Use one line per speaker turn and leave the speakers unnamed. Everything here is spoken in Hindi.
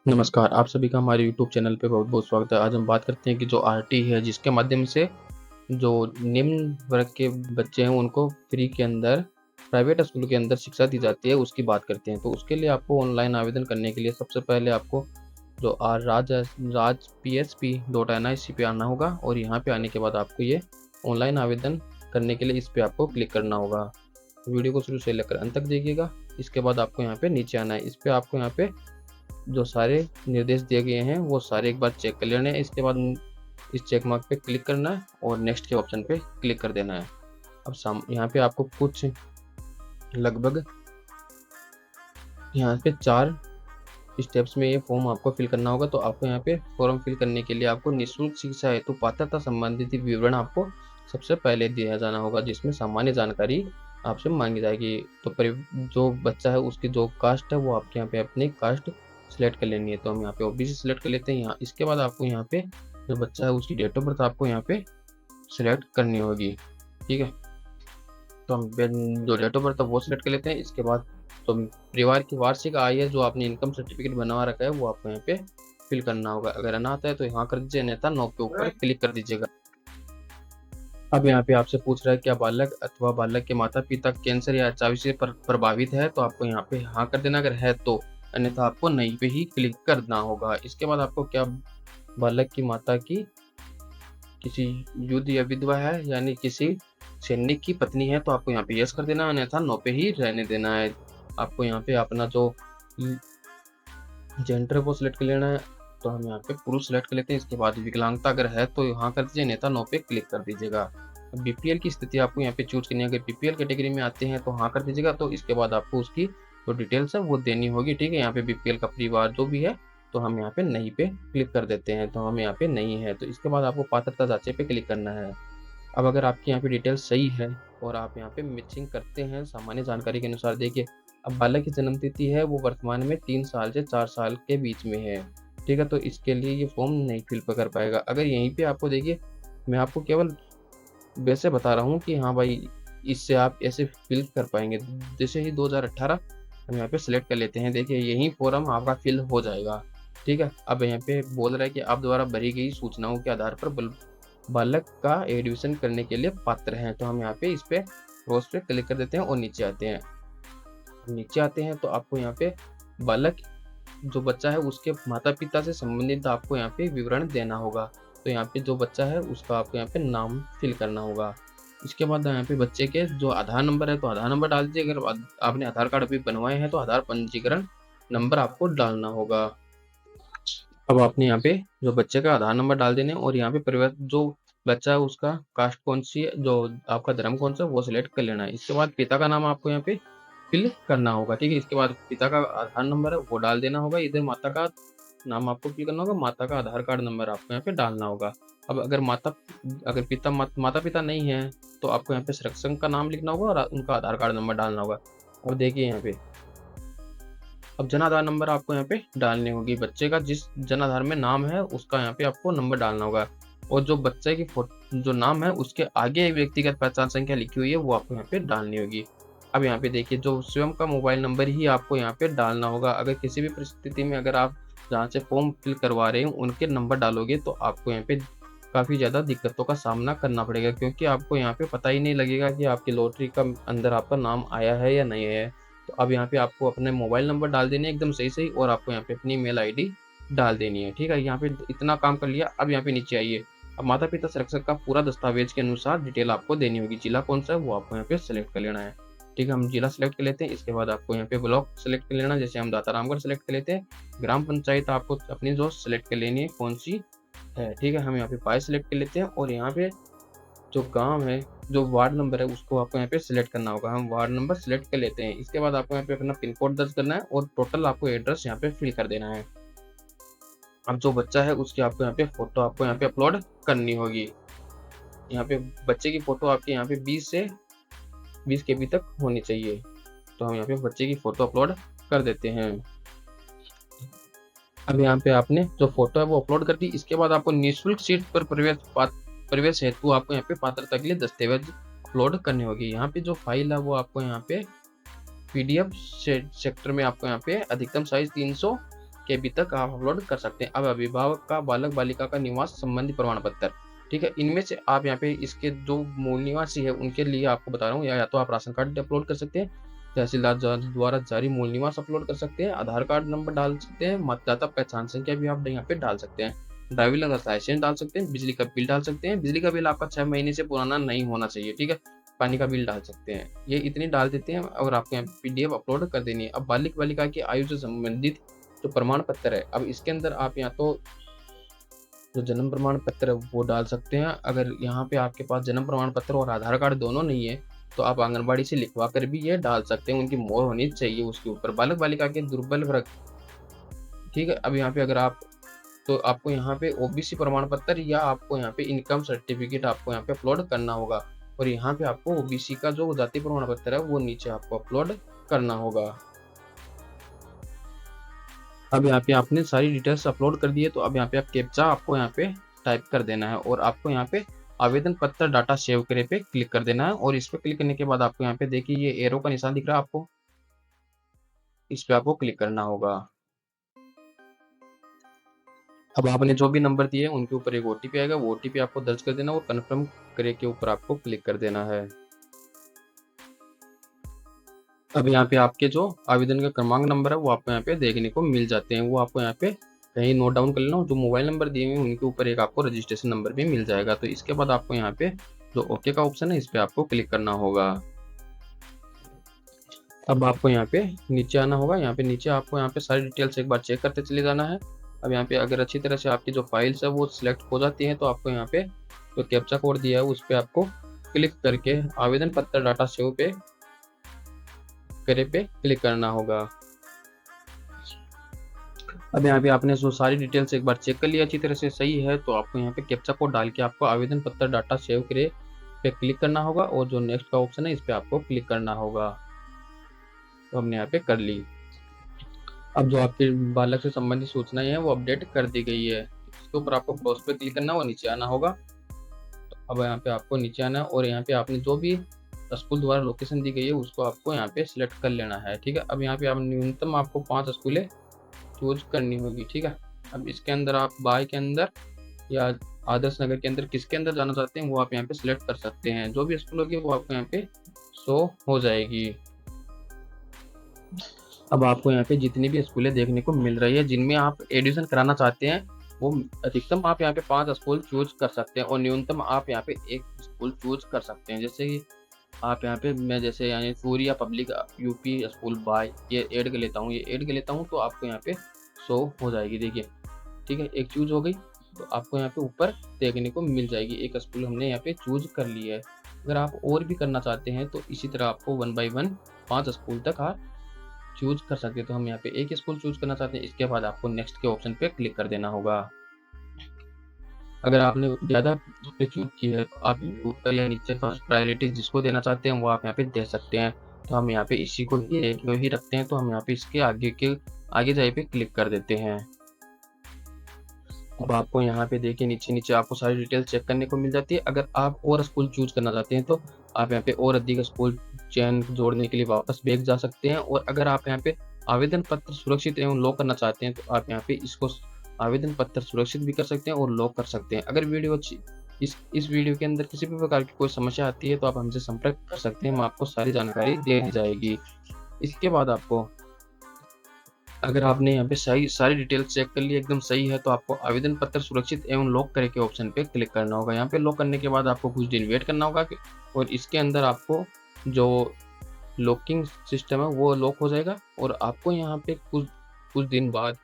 नमस्कार, आप सभी का हमारे यूट्यूब चैनल पे बहुत-बहुत स्वागत है। आज हम बात करते हैं कि जो आरटी है, जिसके माध्यम से जो निम्न वर्ग के बच्चे हैं, उनको फ्री के अंदर प्राइवेट स्कूल के अंदर शिक्षा दी जाती है, उसकी बात करते हैं। तो उसके लिए आपको ऑनलाइन आवेदन करने के लिए सबसे पहले आपको जो राज psp.nic पे आना होगा और यहाँ पे आने के बाद आपको ये ऑनलाइन आवेदन करने के लिए इस पे आपको क्लिक करना होगा। वीडियो को शुरू से लेकर अंत तक देखिएगा। इसके बाद आपको यहाँ पे नीचे आना है। इस पे आपको यहाँ पे जो सारे निर्देश दिए गए हैं वो सारे एक बार चेक कर लेने हैं। इसके बाद इस चेक मार्क पे क्लिक करना है और नेक्स्ट के ऑप्शन पे क्लिक कर देना है। अब यहाँ पे आपको कुछ लगभग यहाँ पे 4 स्टेप्स में ये फॉर्म आपको फिल करना होगा। तो आपको यहाँ पे फॉर्म फिल करने के लिए आपको निःशुल्क शिक्षा हेतु पात्रता संबंधित विवरण आपको सबसे पहले दिया जाना होगा, जिसमें सामान्य जानकारी आपसे मांगी जाएगी। तो जो बच्चा है उसकी जो कास्ट है वो आपके यहाँ पे अपनी कास्ट सिलेक्ट कर लेनी है। तो हम यहाँ पे ओबीसी सिलेक्ट कर लेते हैं यहाँ। इसके बाद आपको यहाँ पे जो बच्चा है उसकी डेट ऑफ बर्थ आपको यहाँ पे सिलेक्ट करनी होगी, ठीक है। तो हम जो डेट ऑफ बर्थ है वो सिलेक्ट कर लेते हैं। इसके बाद तो परिवार की वार्षिक आय है, जो आपने इनकम सर्टिफिकेट बनवा रखा है वो आपको यहाँ पे फिल करना होगा। अगर अनाथ है तो यहाँ कर दीजिए, अन्यथा नो के ऊपर क्लिक कर दीजिएगा। अब यहाँ पे आपसे पूछ रहा है क्या बालक अथवा बालक के माता पिता कैंसर या एचआईवी से प्रभावित है, तो आपको यहाँ पे हाँ कर देना अगर है तो, अन्यथा आपको नहीं पे ही क्लिक करना होगा। इसके बाद आपको क्या बालक की माता की किसी युद्ध या विधवा है, यानी किसी सैनिक की पत्नी है, तो आपको यहाँ पे यस कर देना, अन्यथा नो पे ही रहने देना है। आपको यहाँ पे अपना जो जेंडर को सिलेक्ट कर लेना है। तो हम यहाँ पे पुरुष सेलेक्ट कर लेते हैं। इसके बाद विकलांगता अगर है तो यहाँ कर दीजिए, नेता नो पे क्लिक कर दीजिएगा। बीपीएल की स्थिति आपको यहाँ पे चूज करनी है। अगर बीपीएल कैटेगरी में आते हैं तो हाँ कर दीजिएगा। तो इसके बाद आपको उसकी जो डिटेल्स है वो देनी होगी, ठीक है। यहाँ पे बीपीएल का परिवार जो भी है, तो हम यहाँ पे नहीं पे क्लिक कर देते हैं। तो हम यहाँ पे नहीं है, तो इसके बाद आपको पात्रता जांचे पे क्लिक करना है। अब अगर आपकी यहाँ पे डिटेल्स सही है और आप यहाँ पे मैचिंग करते हैं सामान्य जानकारी के अनुसार, देखिए अब बालक की जन्म तिथि है वो वर्तमान में 3 साल से 4 साल के बीच में है, ठीक है। तो इसके लिए ये फॉर्म नहीं फिल कर पाएगा। अगर यहीं पे आपको देखिए, मैं आपको केवल वैसे बता रहा हूँ कि हाँ भाई इससे आप ऐसे फिल कर पाएंगे। जैसे ही 2018 हम यहाँ पे सिलेक्ट कर लेते हैं, देखिए यही फॉर्म आपका फिल हो जाएगा, ठीक है। अब यहाँ पे बोल रहा है कि आप द्वारा भरी गई सूचनाओं के आधार पर बालक का एडमिशन करने के लिए पात्र हैं। तो हम यहाँ पे इस पे रोज पे क्लिक कर देते हैं और नीचे आते हैं। तो आपको यहाँ पे बालक जो बच्चा है उसके माता पिता से संबंधित आपको यहाँ पे विवरण देना होगा। तो यहाँ पे जो बच्चा है उसका आपको यहाँ पे नाम फिल करना होगा। इसके बाद यहाँ पे बच्चे के जो आधार नंबर है तो आधार नंबर डाल दीजिए। अगर आपने आधार कार्ड अभी बनवाए हैं तो आधार पंजीकरण नंबर आपको डालना होगा। अब आपने यहाँ पे जो बच्चे का आधार नंबर डाल देने और यहाँ पे परिवार जो बच्चा है उसका कास्ट कौन सी है, जो आपका धर्म कौन सा है वो सिलेक्ट कर लेना है। इसके बाद पिता का नाम आपको यहाँ पे फिल करना होगा, ठीक है। इसके बाद पिता का आधार नंबर है वो डाल देना होगा। इधर माता का नाम आपको फिल करना होगा, माता का आधार कार्ड नंबर आपको यहाँ पे डालना होगा। अब अगर माता पिता नहीं है तो आपको यहाँ पे संरक्षक का नाम लिखना होगा और उनका आधार कार्ड नंबर डालना होगा। अब देखिए यहाँ पे अब जन आधार नंबर आपको यहाँ पे डालनी होगी। बच्चे का जिस जन आधार में नाम है उसका यहाँ पे आपको नंबर डालना होगा, और जो बच्चे की जो नाम है उसके आगे व्यक्तिगत पहचान संख्या लिखी हुई है वो आपको यहाँ पे डालनी होगी। अब यहाँ पे देखिए जो स्वयं का मोबाइल नंबर ही आपको यहाँ पे डालना होगा। अगर किसी भी परिस्थिति में अगर आप जहाँ से फॉर्म फिल करवा रहे हैं उनके नंबर डालोगे तो आपको यहाँ पे काफ़ी ज़्यादा दिक्कतों का सामना करना पड़ेगा, क्योंकि आपको यहाँ पे पता ही नहीं लगेगा कि आपकी लॉटरी का अंदर आपका नाम आया है या नहीं है। तो अब यहाँ पे आपको अपने मोबाइल नंबर डाल देने एकदम सही और आपको यहाँ पे अपनी मेल आईडी डाल देनी है, ठीक है। यहाँ पे इतना काम कर लिया। अब यहाँ पे नीचे आइए। अब माता पिता संरक्षक का पूरा दस्तावेज के अनुसार डिटेल आपको देनी होगी। जिला कौन सा है वो आपको यहाँ पे सिलेक्ट कर लेना है, ठीक है। हम जिला सेलेक्ट कर लेते हैं। इसके बाद आपको यहाँ पे ब्लॉक सेलेक्ट कर लेना, जैसे हम दातारामगढ़ सेलेक्ट कर लेते हैं। ग्राम पंचायत आपको अपनी जो सेलेक्ट कर लेनी है कौन सी है, ठीक है। हम यहाँ पे पाए सेलेक्ट कर लेते हैं और यहाँ पे जो गांव है, जो वार्ड नंबर है उसको आपको यहाँ पे सिलेक्ट करना होगा। हम वार्ड नंबर सिलेक्ट कर लेते हैं। इसके बाद आपको यहाँ पे अपना पिन कोड दर्ज करना है और टोटल आपको एड्रेस यहाँ पे फिल कर देना है। अब जो बच्चा है उसकी आपको यहाँ पे फोटो आपको यहाँ पे अपलोड करनी होगी। यहाँ पे बच्चे की फोटो आपके यहाँ पे 20 से 20 KB तक होनी चाहिए। तो हम यहाँ पे बच्चे की फोटो अपलोड कर देते हैं। अब यहाँ पे आपने जो फोटो है वो अपलोड कर दी। इसके बाद आपको निःशुल्क सीट पर प्रवेश हेतु आपको यहाँ पे पात्रता के लिए दस्तावेज अपलोड करनी होगी। यहाँ पे जो फाइल है वो आपको यहाँ पे PDF सेक्टर में आपको यहाँ पे अधिकतम साइज 300 KB तक आप अपलोड कर सकते हैं। अब अभिभावक का बालक बालिका का निवास संबंधी प्रमाण पत्र, ठीक है, इनमें से आप यहाँ पे इसके जो मूल निवासी है उनके लिए आपको बता रहा हूँ, या तो आप राशन कार्ड अपलोड कर सकते हैं, तहसीलदार द्वारा जारी मूल निवास अपलोड कर सकते हैं, आधार कार्ड नंबर डाल सकते हैं, मतदाता पहचान संख्या भी आप यहाँ पे डाल सकते हैं, ड्राइविंग लाइसेंस डाल सकते हैं, बिजली का बिल डाल सकते हैं। बिजली का बिल आपका 6 महीने से पुराना नहीं होना चाहिए, ठीक है। पानी का बिल डाल सकते हैं। ये इतनी डाल देते हैं और आपको यहाँ PDF अपलोड कर देनी है। अब बालिक बालिका की आयु से संबंधित जो प्रमाण पत्र है, अब इसके अंदर आप यहाँ तो जो जन्म प्रमाण पत्र है वो डाल सकते हैं। अगर यहाँ पे आपके पास जन्म प्रमाण पत्र और आधार कार्ड दोनों नहीं है तो आप आंगनबाड़ी से लिखवा कर भी ये डाल सकते हैं। उनकी मोहर होनी चाहिए उसके ऊपर, बालक बालिका के दुर्बल वर्ग, ठीक है। अब यहाँ पे अगर आप तो आपको यहाँ पे OBC प्रमाण पत्र या आपको यहाँ पे इनकम सर्टिफिकेट आपको यहाँ पे अपलोड करना होगा, और यहाँ पे आपको OBC का जो जाति प्रमाण पत्र है वो नीचे आपको अपलोड करना होगा। अब यहाँ पे आपने सारी डिटेल्स अपलोड कर दी है, तो अब यहाँ पे आप कैप्चा आपको यहाँ पे टाइप कर देना है और आपको यहाँ पे आवेदन पत्र डाटा सेव करे पे क्लिक कर देना है। और इस पे क्लिक करने के बाद आपको यहाँ पे देखिए ये एरो का निशान दिख रहा है आपको, इस पे आपको क्लिक करना होगा। अब आपने जो भी नंबर दिए उनके ऊपर एक OTP आएगा, वो OTP आपको दर्ज कर देना और कन्फर्म करे के ऊपर आपको क्लिक कर देना है। अब यहाँ पे आपके जो आवेदन का क्रमांक नंबर है वो आपको यहाँ पे देखने को मिल जाते हैं, वो आपको यहाँ पे कहीं नोट डाउन कर लेना। जो मोबाइल नंबर दिए हुए उनके ऊपर एक आपको रजिस्ट्रेशन नंबर भी मिल जाएगा। तो इसके बाद आपको यहाँ पे जो ओके का ऑप्शन है इस पे आपको क्लिक करना होगा। अब आपको यहाँ पे नीचे आना होगा, यहाँ पे नीचे आपको यहाँ पे सारी डिटेल्स एक बार चेक करते चले जाना है। अब यहाँ पे अगर अच्छी तरह से आपकी जो फाइल्स है वो सिलेक्ट हो जाती है तो आपको यहाँ पे जो कैप्चा कोड दिया है उस पर आपको क्लिक करके आवेदन पत्र डाटा सेव पे करे पे क्लिक करना होगा। अब यहाँ पे आपने जो सारी डिटेल्स एक बार चेक कर लिया अच्छी तरह से सही है, तो आपको यहाँ पे कैप्चा कोड डाल के आपको आवेदन पत्र डाटा सेव करे पे क्लिक करना होगा और जो नेक्स्ट का ऑप्शन है इस पे आपको क्लिक करना होगा। तो हमने यहाँ पे कर ली। अब जो आपके बालक से संबंधित सूचनाएं हैं वो अपडेट कर दी गई है, इसके ऊपर आपको क्रॉस पे क्लिक करना और नीचे आना होगा। तो अब यहाँ पे आपको नीचे आना है और यहाँ पे आपने जो भी स्कूल द्वारा लोकेशन दी गई है उसको आपको यहाँ पे सिलेक्ट कर लेना है, ठीक है। अब यहाँ पे आप न्यूनतम आपको 5 स्कूलें चूज करनी होगी, ठीक है। अब इसके अंदर आप बाय के अंदर या आदर्श नगर के अंदर किसके अंदर जाना चाहते हैं वो आप यहाँ पे सिलेक्ट कर सकते हैं। जो भी स्कूल होगी वो आपको यहाँ पे शो हो जाएगी। अब आपको यहाँ पे जितनी भी स्कूलें देखने को मिल रही है जिनमें आप एडमिशन कराना चाहते हैं वो अधिकतम आप यहाँ पे 5 स्कूल चूज कर सकते हैं और न्यूनतम आप यहाँ पे 1 स्कूल चूज कर सकते हैं। जैसे कि आप यहाँ पे मैं जैसे यानी Surya public UP school by ये ऐड कर लेता हूँ, ये ऐड कर लेता हूँ तो आपको यहाँ पे शो हो जाएगी, देखिए, ठीक है। एक चूज हो गई तो आपको यहाँ पे ऊपर देखने को मिल जाएगी, एक स्कूल हमने यहाँ पे चूज कर ली है। अगर आप और भी करना चाहते हैं तो इसी तरह आपको 1 बाय 1 5 स्कूल तक आप चूज कर सकते हैं। तो हम यहाँ पे एक स्कूल चूज करना चाहते हैं, इसके बाद आपको नेक्स्ट के ऑप्शन पे क्लिक कर देना होगा। अगर आपने ज़्यादा चूज की है तो आप ऊपर या नीचे फर्स्ट प्रायोरिटी जिसको देना चाहते हैं वो आप यहाँ पे दे सकते हैं। तो हम यहाँ पे इसी को ही रखते हैं, तो हम यहाँ पे इसके आगे जाए पे क्लिक कर देते हैं। अब आपको यहाँ पे देखिए नीचे आपको सारी डिटेल चेक करने को मिल जाती है। अगर आप और स्कूल चूज करना चाहते हैं तो आप यहाँ पे और अधिक स्कूल चयन जोड़ने के लिए वापस बैक जा सकते हैं। और अगर आप यहाँ पे आवेदन पत्र सुरक्षित एवं लॉक करना चाहते हैं तो आप यहाँ पे इसको आवेदन पत्र सुरक्षित भी कर सकते हैं और लॉक कर सकते हैं। अगर वीडियो अच्छी इस वीडियो के अंदर किसी भी प्रकार की कोई समस्या आती है तो आप हमसे संपर्क कर सकते हैं, आपको सारी जानकारी दे दी जाएगी। इसके बाद आपको अगर आपने यहाँ पे सारी डिटेल्स चेक कर ली एकदम सही है तो आपको आवेदन पत्र सुरक्षित एवं लॉक करे के ऑप्शन पे क्लिक करना होगा। यहाँ पे लॉक करने के बाद आपको कुछ दिन वेट करना होगा और इसके अंदर आपको जो लॉकिंग सिस्टम है वो लॉक हो जाएगा और आपको यहाँ पे कुछ दिन बाद